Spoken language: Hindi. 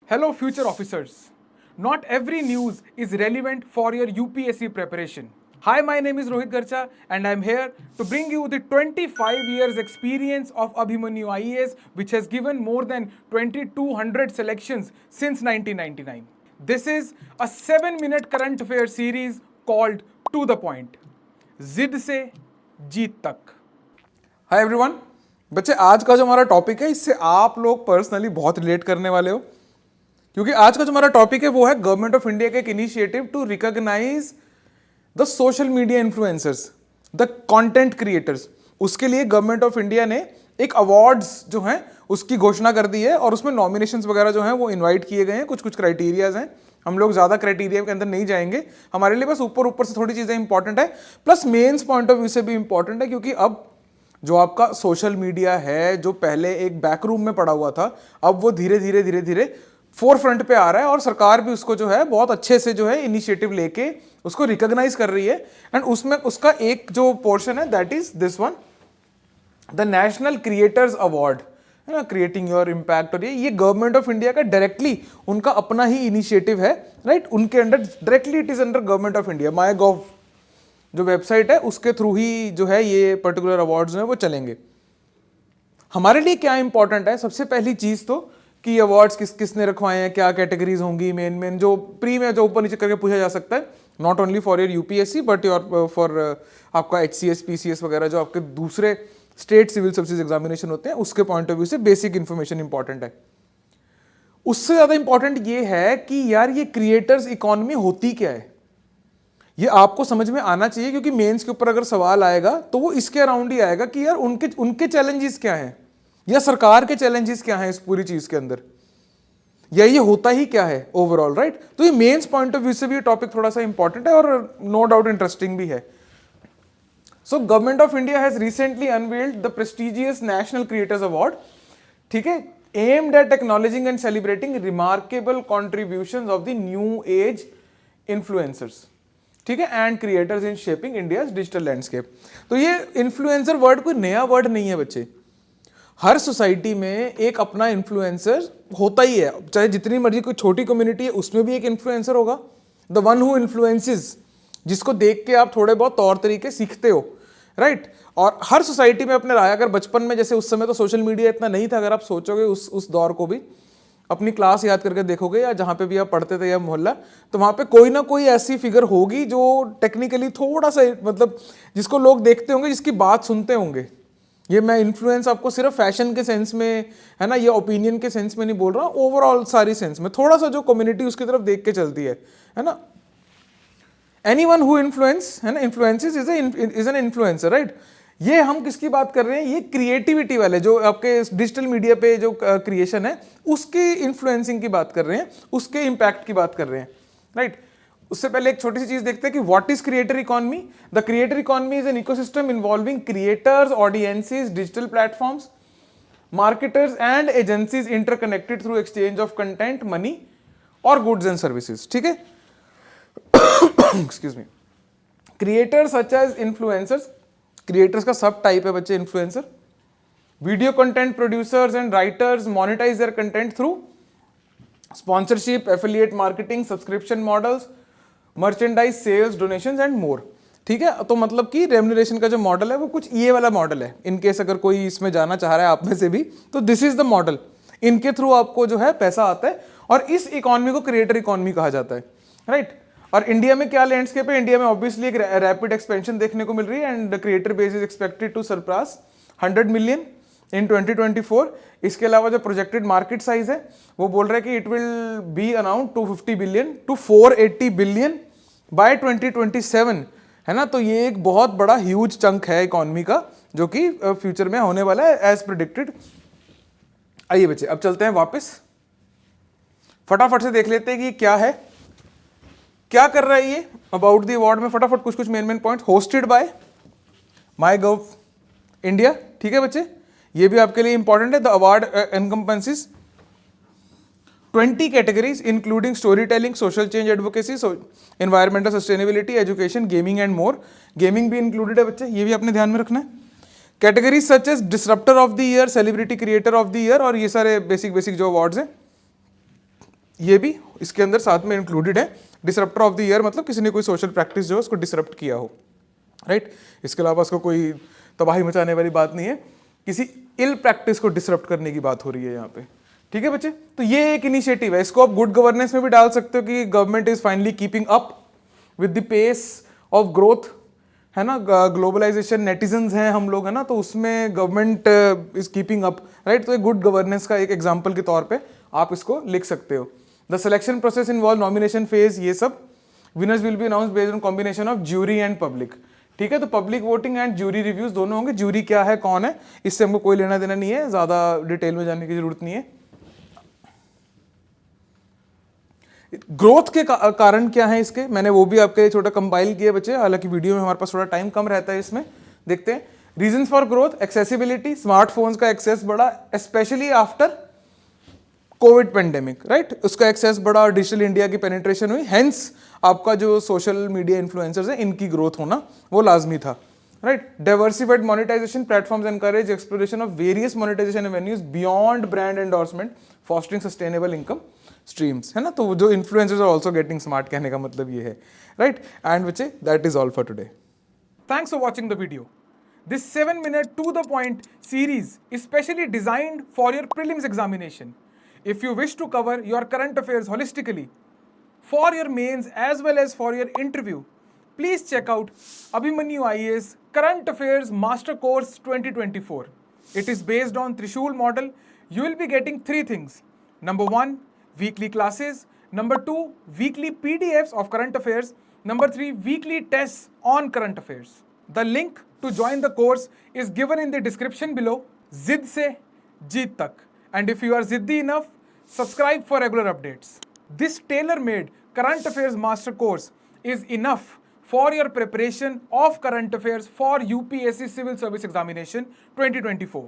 Hello, future officers. Not every news is relevant for your UPSC preparation. Hi, my name is Rohit Garcha, and I'm here to bring you the 25 years experience of Abhimanyu IAS, which has given more than 2200 selections since 1999. This is a 7-minute current affair series called To the Point. जिद से जीत तक. Hi everyone. बच्चे, आज का जो हमारा टॉपिक है इससे आप लोग पर्सनली बहुत रिलेट करने वाले हो, क्योंकि आज का जो हमारा टॉपिक है वो है गवर्नमेंट ऑफ इंडिया का एक initiative to recognize the social media influencers, the content creators. उसके लिए गवर्नमेंट ऑफ इंडिया ने एक अवार्ड्स जो हैं उसकी घोषणा कर दी है और उसमें नॉमिनेशंस वगैरह जो हैं वो इनवाइट किए गए हैं. कुछ कुछ क्राइटेरियाज हैं. हम लोग ज़्यादा क्राइटेरिया के अंदर नहीं जाएंगे. हमारे लिए बस ऊपर ऊपर से थोड़ी चीज़ें इंपॉर्टेंट है, plus mains point of view से भी इंपॉर्टेंट है, क्योंकि अब जो आपका सोशल मीडिया है जो पहले एक बैक रूम में पड़ा हुआ था, अब वो धीरे धीरे धीरे धीरे फोर फ्रंट पे आ रहा है और सरकार भी उसको जो है बहुत अच्छे से जो है इनिशिएटिव लेके उसको रिकॉग्नाइज कर रही है. एंड उसमें उसका एक जो पोर्शन है that is this one, the national creators award, है ना, क्रिएटिंग योर इम्पैक्ट. और ये गवर्नमेंट ऑफ इंडिया का डायरेक्टली उनका अपना ही इनिशिएटिव है, राइट. उनके under directly it is under government of India. My gov जो वेबसाइट है उसके थ्रू ही जो है ये पर्टिकुलर अवार्ड्स जो है वो चलेंगे. हमारे लिए क्या इंपॉर्टेंट है, सबसे पहली चीज तो कि अवार्ड्स किसने रखवाए हैं, क्या कैटेगरीज होंगी, मेन जो प्री में जो ऊपर नीचे करके पूछा जा सकता है, not only for your UPSC but your for आपका एचसीएस पीसीएस वगैरह जो आपके दूसरे स्टेट सिविल सर्विसेज एग्जामिनेशन होते हैं उसके पॉइंट ऑफ व्यू से बेसिक इंफॉर्मेशन इंपॉर्टेंट है. उससे ज़्यादा इंपॉर्टेंट ये है कि यार ये क्रिएटर्स इकोनॉमी होती क्या है, ये आपको समझ में आना चाहिए, क्योंकि मेंस के ऊपर अगर सवाल आएगा तो वो इसके अराउंड ही आएगा कि यार उनके चैलेंजेस क्या हैं या सरकार के चैलेंजेस क्या हैं इस पूरी चीज के अंदर, या ये होता ही क्या है ओवरऑल, राइट. तो ये मेंस पॉइंट ऑफ व्यू से भी ये टॉपिक थोड़ा सा इंपॉर्टेंट है और नो डाउट इंटरेस्टिंग भी है. So government of India has recently unveiled the prestigious national creators award, ठीक है, aimed at acknowledging and celebrating remarkable contributions of the new age influencers, ठीक है, and creators in shaping India's digital landscape. तो ये इन्फ्लुएंसर वर्ड कोई नया वर्ड नहीं है बच्चे. हर सोसाइटी में एक अपना इन्फ्लुएंसर होता ही है, चाहे जितनी मर्जी कोई छोटी कम्युनिटी है उसमें भी एक इन्फ्लुएंसर होगा. द वन हु इन्फ्लुएंसेस, जिसको देख के आप थोड़े बहुत तौर तरीके सीखते हो, राइट. और हर सोसाइटी में अपने रहा, अगर बचपन में जैसे उस समय तो सोशल मीडिया इतना नहीं था, अगर आप सोचोगे उस दौर को भी अपनी क्लास याद करके देखोगे या जहाँ पे भी आप पढ़ते थे या मोहल्ला, तो वहाँ पे कोई ना कोई ऐसी फिगर होगी जो टेक्निकली थोड़ा सा मतलब जिसको लोग देखते होंगे, जिसकी बात सुनते होंगे. ये मैं इन्फ्लुएंस आपको सिर्फ फैशन के सेंस में, है ना, ये ओपिनियन के सेंस में नहीं बोल रहा हूँ, ओवरऑल सारी सेंस में थोड़ा सा जो कम्युनिटी उसकी तरफ देख के चलती है ना. एनीवन हु इन्फ्लुएंस, है ना, influences is an influencer, right. ये हम किसकी बात कर रहे हैं, ये क्रिएटिविटी वाले जो आपके डिजिटल मीडिया पे जो क्रिएशन है उसकी इन्फ्लुएंसिंग की बात कर रहे हैं, उसके इम्पैक्ट की बात कर रहे हैं, राइट. उससे पहले एक छोटी सी चीज देखते हैं कि what is creator economy. The creator economy is an ecosystem involving creators, audiences, digital platforms, marketers and agencies interconnected through exchange of content, money और गुड्स एंड सर्विसेज, ठीक है. Excuse me. Creators such as influencers, creators का सब टाइप है बच्चे influencer. Video content producers and writers monetize their content through sponsorship, affiliate marketing, subscription models, merchandise sales, donations and more, ठीक है. तो मतलब कि रेम्यूनरेशन का जो मॉडल है वो कुछ ये वाला मॉडल है. इनकेस अगर कोई इसमें जाना चाह रहा है आप में से भी, तो दिस इज द मॉडल. इनके थ्रू आपको जो है पैसा आता है और इस इकोनॉमी को क्रिएटर इकोनॉमी कहा जाता है, राइट. और इंडिया में क्या लैंडस्केप है, इंडिया में ऑब्वियसली एक रैपिड एक्सपेंशन देखने को मिल रही है and creator base is expected to surpass 100 million in 2024. इसके अलावा जो प्रोजेक्टेड मार्केट साइज है वो बोल रहे हैं कि it will be around 250 billion to 480 billion by 2027, है ना. तो ये एक बहुत बड़ा ह्यूज चंक है इकोनॉमी का जो कि फ्यूचर में होने वाला है एज प्रिडिक्टेड. आइए बच्चे अब चलते हैं वापस, फटाफट से देख लेते हैं कि क्या है, क्या कर रहा है ये अबाउट द अवार्ड में. फटाफट कुछ main point. Hosted by MyGov India, ठीक है बच्चे, ये भी आपके लिए इंपॉर्टेंट है. The award encompasses 20 categories including storytelling, social change advocacy, environmental sustainability, education, gaming and more. Gaming भी इंक्लूडेड है बच्चे, ये भी आपने ध्यान में रखना है. Categories such as disruptor of the year, celebrity creator of the year, और ये सारे बेसिक जो अवार्ड्स हैं ये भी इसके अंदर साथ में इंक्लूडेड है। डिसरप्टर ऑफ द ईयर मतलब किसी ने कोई सोशल प्रैक्टिस जो है उसको डिसरप्ट किया हो, राइट। इसके अलावा उसको कोई तबाही मचाने वाली बात नहीं है, किसी इल प्रैक्टिस को डिसरप्ट करने की बात हो रही है यहाँ पे, ठीक है बच्चे। तो ये एक इनिशिएटिव है, इसको आप गुड गवर्नेंस में भी डाल सकते हो कि government is finally keeping up with the pace of growth, है ना। ग्लोबलाइजेशन नेटिजन्स हैं हम लोग, है ना, तो उसमें government is keeping up, right. तो एक गुड गवर्नेंस का एक एग्जांपल के तौर पे आप इसको लिख सकते हो। The selection process involve nomination phase, ये सब। Winners will be announced based on combination of jury and public, ठीक है। तो public voting and jury reviews दोनों होंगे। ज्यूरी क्या है, कौन है, इससे हमको कोई लेना देना नहीं है, ज्यादा डिटेल में जाने की जरूरत नहीं है। ग्रोथ के कारण क्या है इसके, मैंने वो भी आपके लिए छोटा कंपाइल किया बच्चे, हालांकि वीडियो में हमारे पास थोड़ा टाइम कम रहता है इसमें। देखते हैं reasons for growth. Accessibility, smartphones का एक्सेस बढ़ा specially after Covid pandemic, right. उसका एक्सेस बढ़ा और डिजिटल इंडिया की पेनिट्रेशन हुई, हेंस आपका जो सोशल मीडिया इन्फ्लुएंसर्स है इनकी ग्रोथ होना वो लाजमी था, right. Diversified monetization platforms encourage exploration of various monetization avenues beyond brand endorsement, fostering sustainable income streams, है ना। तो जो influencers are also getting smart, कहने का मतलब ये है, राइट। एंड बच्चे that is all for today. Thanks for watching the video. This 7-minute to the point series is specially designed for your prelims examination. If you wish to cover your current affairs holistically for your mains as well as for your interview, please check out Abhimanyu IAS Current Affairs Master Course 2024. It is based on Trishul model. You will be getting 3 things. Number 1, weekly classes. Number 2, weekly PDFs of current affairs. Number 3, weekly tests on current affairs. The link to join the course is given in the description below. Zid se jeet tak. And if you are ziddi enough, subscribe for regular updates. This tailor-made current affairs master course is enough for your preparation of current affairs for UPSC Civil Service Examination 2024.